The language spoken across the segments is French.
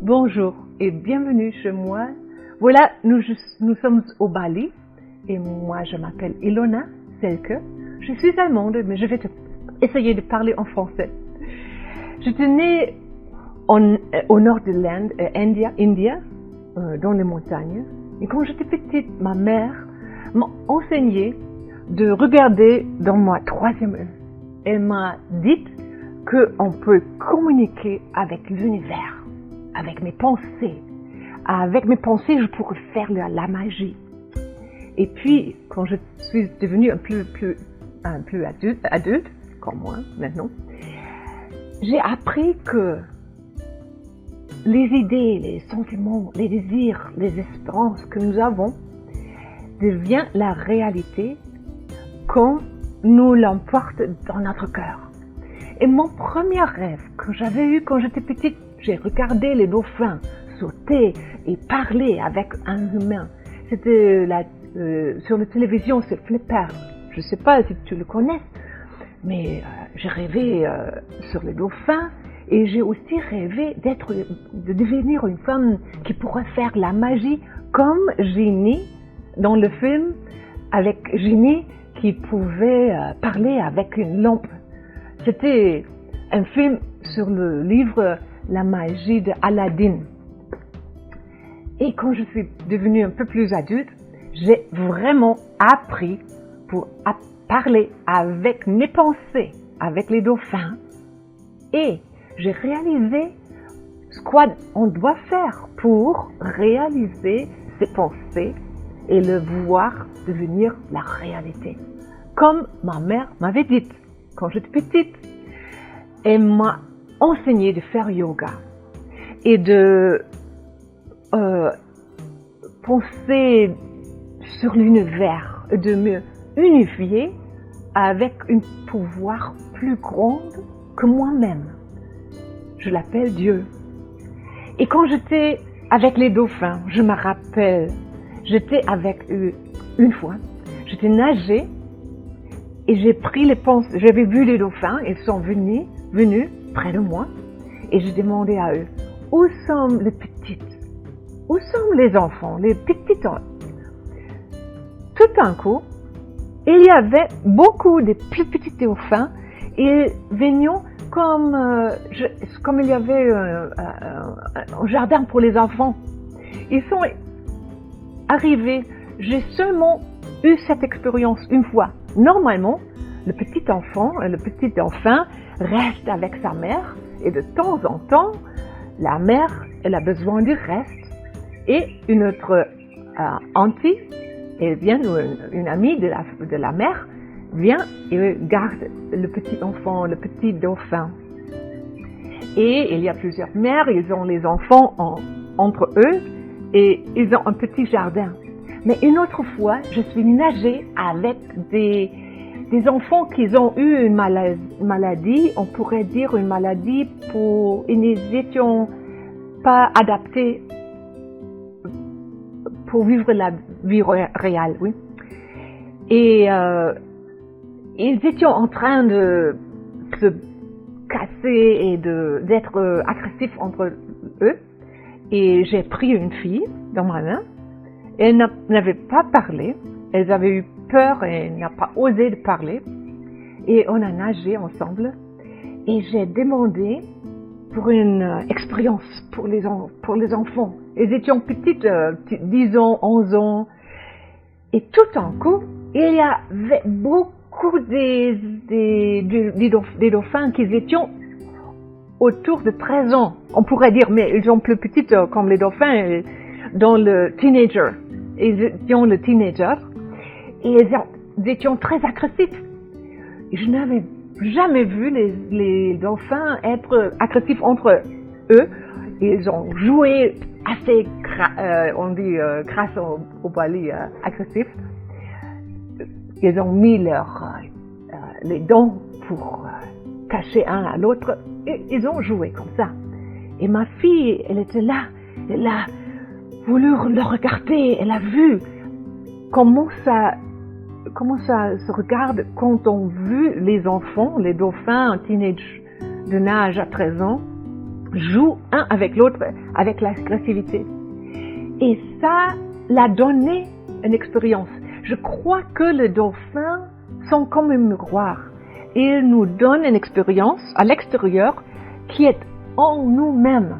Bonjour et bienvenue chez moi. Voilà, nous sommes au Bali et moi je m'appelle Ilona Selke. Je suis allemande mais je vais essayer de parler en français. J'étais née au nord de l'Inde, India, dans les montagnes. Et quand j'étais petite, ma mère m'a enseigné de regarder dans ma troisième œil. Elle m'a dit qu'on peut communiquer avec l'univers, avec mes pensées. Avec mes pensées, je pourrais faire la magie. Et puis, quand je suis devenue un peu adulte, comme moi maintenant, j'ai appris que les idées, les sentiments, les désirs, les espérances que nous avons deviennent la réalité quand nous l'emportons dans notre cœur. Et mon premier rêve que j'avais eu quand j'étais petite, j'ai regardé les dauphins sauter et parler avec un humain. C'était sur la télévision, c'est Flipper. Je ne sais pas si tu le connais, mais j'ai rêvé sur les dauphins et j'ai aussi rêvé de devenir une femme qui pourrait faire la magie comme Ginny dans le film, avec Ginny qui pouvait parler avec une lampe. C'était un film sur le livre La magie de Aladdin. Et quand je suis devenue un peu plus adulte, j'ai vraiment appris pour parler avec mes pensées, avec les dauphins. Et j'ai réalisé ce qu'on doit faire pour réaliser ses pensées et le voir devenir la réalité. Comme ma mère m'avait dit quand j'étais petite, elle m'a enseigné de faire yoga et de penser sur l'univers, de me unifier avec un pouvoir plus grand que moi-même. Je l'appelle Dieu. Et quand j'étais avec les dauphins, je me rappelle, j'étais avec eux une fois, j'étais nagée et j'avais vu les dauphins, ils sont venus près de moi et j'ai demandé à eux, où sont les petites? Où sont les enfants, les petits? Tout d'un coup, il y avait beaucoup de plus petits dauphins et venaient comme il y avait un jardin pour les enfants. Ils sont arrivés, j'ai seulement eu cette expérience une fois. Normalement, le petit enfant reste avec sa mère et de temps en temps, la mère, elle a besoin du reste et une autre auntie, elle vient, une amie de la mère, vient et garde le petit enfant, le petit dauphin. Et il y a plusieurs mères, ils ont les enfants entre eux et ils ont un petit jardin. Mais une autre fois, je suis nagée avec des enfants qui ont eu une maladie, on pourrait dire une maladie ils n'étaient pas adaptés pour vivre la vie réelle, oui. Et ils étaient en train de se casser et d'être agressifs entre eux. Et j'ai pris une fille dans ma main. Elle n'avait pas parlé. Elle avait eu peur et n'a pas osé de parler. Et on a nagé ensemble. Et j'ai demandé pour une expérience pour les enfants. Ils étaient petites, 10 ans, 11 ans. Et tout d'un coup, il y avait beaucoup des dauphins qui étaient autour de 13 ans. On pourrait dire, mais ils sont plus petites comme les dauphins dans le teenager. Ils étaient le teenager. Et ils étaient très agressifs. Je n'avais jamais vu les dauphins être agressifs entre eux. Ils ont joué assez, on dit grâce au Bali agressif. Ils ont mis les dents pour cacher un à l'autre. Et ils ont joué comme ça. Et ma fille, elle était là. Elle a voulu le regarder. Elle a vu comment ça se regarde quand on vu les enfants, les dauphins, un teenage de nage à 13 ans, jouent un avec l'autre avec l'agressivité. Et ça l'a donné une expérience. Je crois que les dauphins sont comme un miroir. Ils nous donnent une expérience à l'extérieur qui est en nous-mêmes.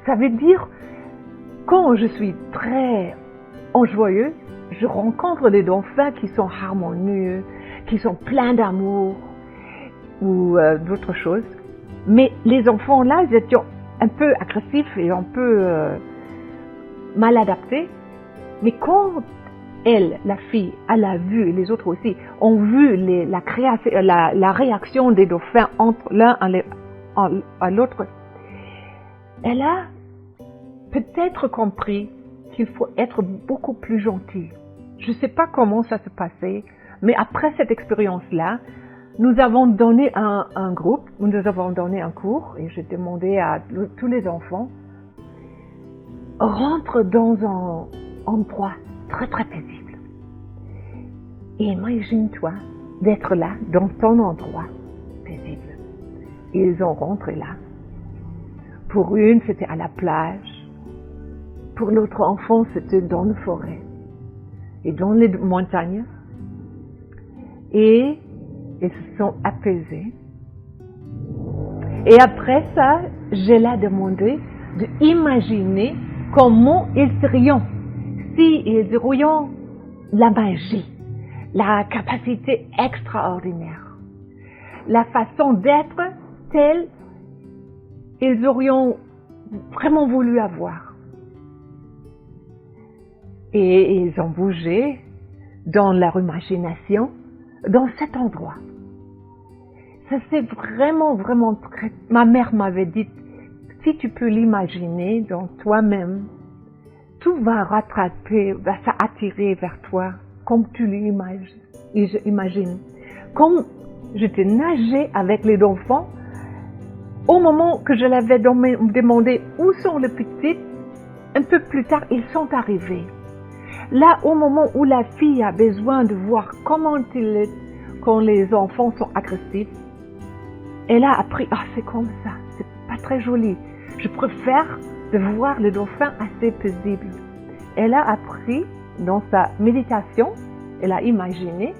Ça veut dire, quand je suis très enjoyeux, je rencontre des dauphins qui sont harmonieux, qui sont pleins d'amour ou d'autres choses. Mais les enfants là, ils étaient un peu agressifs et un peu mal adaptés. Mais quand elle, la fille, elle a vu, et les autres aussi, ont vu la réaction des dauphins entre l'un à l'autre, elle a peut-être compris qu'il faut être beaucoup plus gentil. Je ne sais pas comment ça se passait, mais après cette expérience-là, nous avons donné un groupe, nous avons donné un cours, et j'ai demandé à tous les enfants, rentre dans un endroit très très paisible. Et imagine-toi d'être là, dans ton endroit paisible. Et ils ont rentré là. Pour une, c'était à la plage. Pour l'autre enfant, c'était dans la forêt et dans les montagnes. Et ils se sont apaisés. Et après ça, je leur ai demandé d'imaginer comment ils serions si ils aurions la magie, la capacité extraordinaire, la façon d'être telle ils aurions vraiment voulu avoir. Et ils ont bougé dans leur imagination, dans cet endroit. Ça c'est vraiment, vraiment très... Ma mère m'avait dit, si tu peux l'imaginer dans toi-même, tout va rattraper, va s'attirer vers toi, comme tu l'imagines. Comme j'étais nagée avec les enfants, au moment que je l'avais demandé où sont les petits, un peu plus tard, ils sont arrivés. Là, au moment où la fille a besoin de voir comment il est quand les enfants sont agressifs, elle a appris, c'est comme ça, c'est pas très joli. Je préfère de voir le dauphin assez paisible. Elle a appris dans sa méditation, elle a imaginé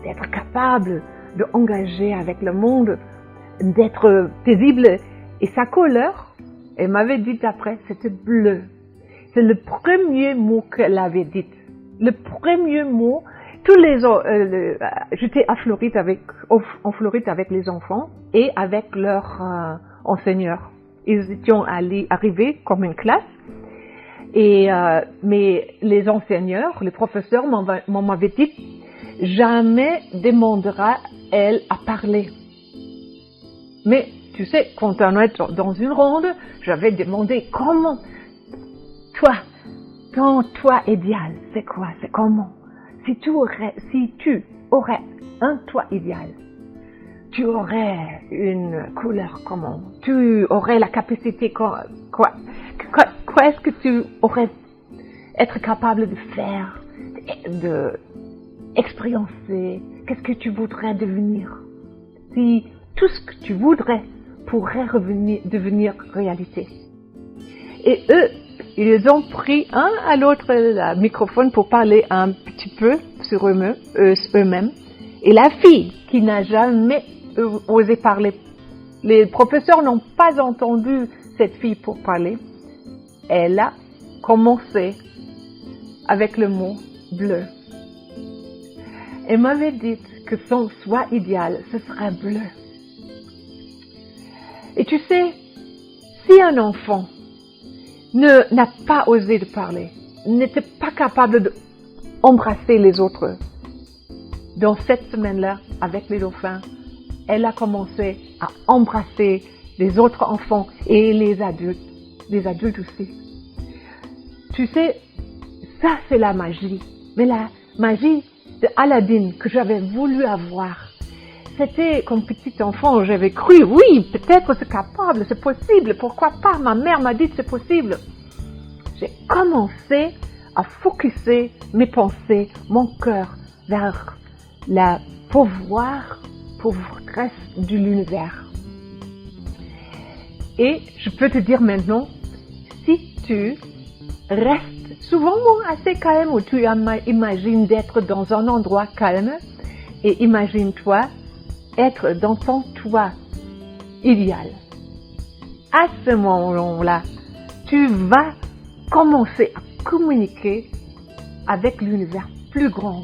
d'être capable d'engager avec le monde, d'être paisible. Et sa couleur, elle m'avait dit après, c'était bleu. C'est le premier mot qu'elle avait dit. Le premier mot, j'étais en Floride avec les enfants et avec leurs enseignants. Ils étaient arrivés comme une classe. Mais les enseignants, les professeurs m'avaient dit, jamais demandera-elle à parler. Mais tu sais, quand on est dans une ronde, j'avais demandé comment, ton toi idéal, c'est quoi, c'est comment? Si tu aurais un toi idéal, tu aurais une couleur comment? Tu aurais la capacité quoi est-ce que tu aurais être capable de faire, de expériencer? Qu'est-ce que tu voudrais devenir? Si tout ce que tu voudrais pourrait devenir réalité. Et eux, ils ont pris un à l'autre le microphone pour parler un petit peu sur eux-mêmes. Et la fille qui n'a jamais osé parler, les professeurs n'ont pas entendu cette fille pour parler. Elle a commencé avec le mot bleu. Elle m'avait dit que son soi idéal, ce serait bleu. Et tu sais, si un enfant n'a pas osé de parler, n'était pas capable d'embrasser les autres, dans cette semaine-là, avec les dauphins, elle a commencé à embrasser les autres enfants et les adultes aussi. Tu sais, ça c'est la magie. Mais la magie de Aladdin que j'avais voulu avoir, c'était comme petit enfant, j'avais cru, oui, peut-être c'est capable, c'est possible, pourquoi pas, ma mère m'a dit c'est possible. J'ai commencé à focuser mes pensées, mon cœur vers la pouvoiresse de l'univers. Et je peux te dire maintenant, si tu restes souvent assez calme ou tu imagines d'être dans un endroit calme et imagine-toi être dans ton toi idéal. À ce moment-là, tu vas commencer à communiquer avec l'univers plus grand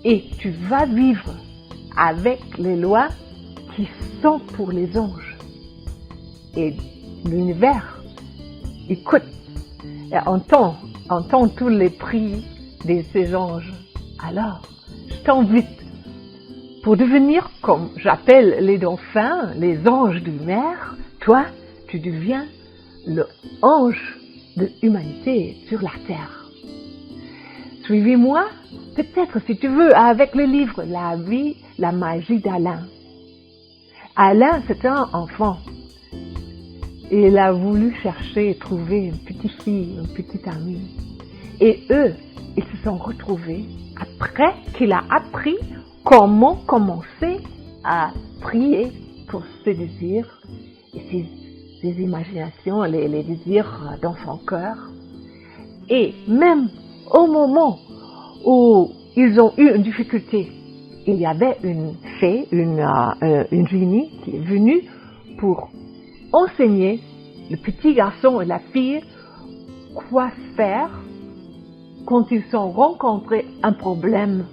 et tu vas vivre avec les lois qui sont pour les anges. Et l'univers écoute et entend tous les prix de ces anges. Alors, je t'invite pour devenir, comme j'appelle les dauphins, les anges de mer, toi, tu deviens le ange de l'humanité sur la terre. Suivez-moi, peut-être si tu veux, avec le livre La vie, la magie d'Alain. Alain, c'est un enfant. Et il a voulu chercher et trouver une petite fille, une petite amie. Et eux, ils se sont retrouvés après qu'il a appris comment commencer à prier pour ses désirs et ses imaginations, les désirs dans son cœur. Et même au moment où ils ont eu une difficulté, il y avait une fée, une génie qui est venue pour enseigner le petit garçon et la fille quoi faire quand ils ont rencontré un problème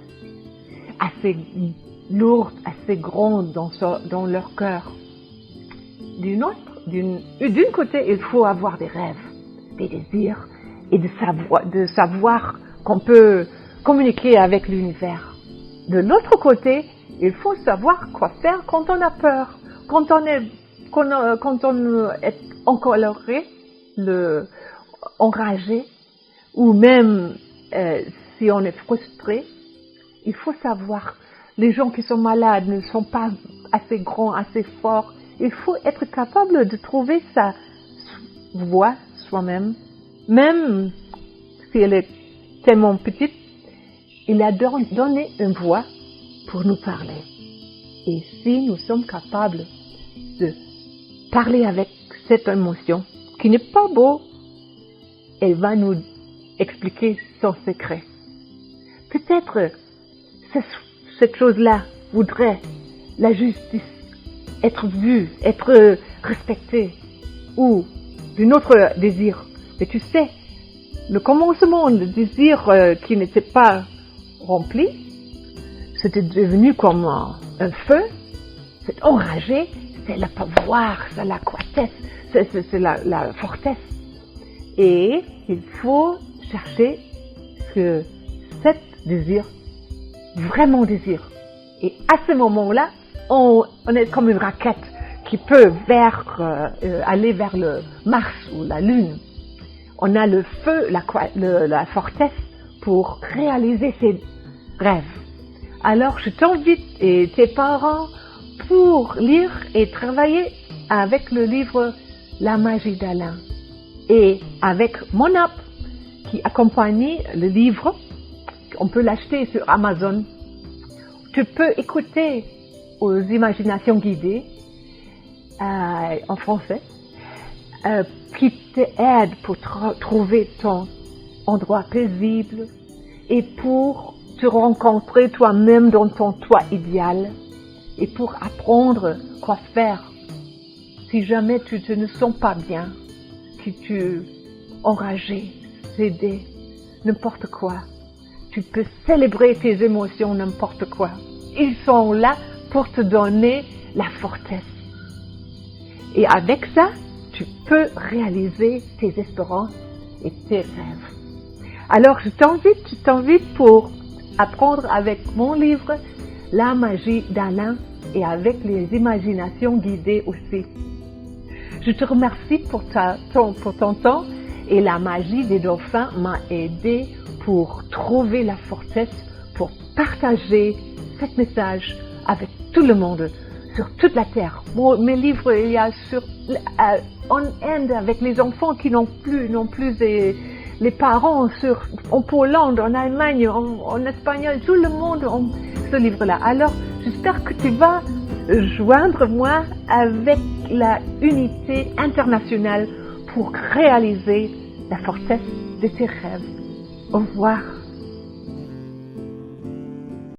assez lourd, assez grand dans leur cœur. D'un côté, il faut avoir des rêves, des désirs et de savoir qu'on peut communiquer avec l'univers. De l'autre côté, il faut savoir quoi faire quand on a peur, quand on est encoloré, enragé, ou même si on est frustré. Il faut savoir, les gens qui sont malades ne sont pas assez grands, assez forts. Il faut être capable de trouver sa voix soi-même, même si elle est tellement petite. Il a donné une voix pour nous parler. Et si nous sommes capables de parler avec cette émotion, qui n'est pas beau, elle va nous expliquer son secret. Peut-être cette chose-là voudrait la justice, être vue, être respectée, ou un autre désir. Mais tu sais, le commencement, le désir qui n'était pas rempli, c'était devenu comme un feu, c'est enragé, c'est le pouvoir, c'est la coîtesse, c'est la fortesse. Et il faut chercher que cet désir, vraiment désir. Et à ce moment-là, on est comme une raquette qui peut aller vers le Mars ou la Lune. On a le feu, la fortesse pour réaliser ses rêves. Alors je t'invite et tes parents pour lire et travailler avec le livre La magie d'Alain et avec mon app qui accompagne le livre. On peut l'acheter sur Amazon. Tu peux écouter aux imaginations guidées en français qui t'aident pour trouver ton endroit paisible et pour te rencontrer toi-même dans ton toi idéal et pour apprendre quoi faire si jamais tu ne sens pas bien, si tu es enragé, cédé, n'importe quoi. Tu peux célébrer tes émotions, n'importe quoi. Ils sont là pour te donner la fortesse. Et avec ça, tu peux réaliser tes espérances et tes rêves. Alors, je t'invite pour apprendre avec mon livre La magie d'Alain et avec les imaginations guidées aussi. Je te remercie pour ton temps et la magie des dauphins m'a aidé pour trouver la fortesse, pour partager ce message avec tout le monde, sur toute la terre. Mes livres, il y a en Inde avec les enfants qui n'ont plus les parents, en Pologne, en Allemagne, en espagnol, tout le monde a ce livre-là. Alors, j'espère que tu vas joindre moi avec la unité internationale pour réaliser la fortesse de tes rêves. Au revoir.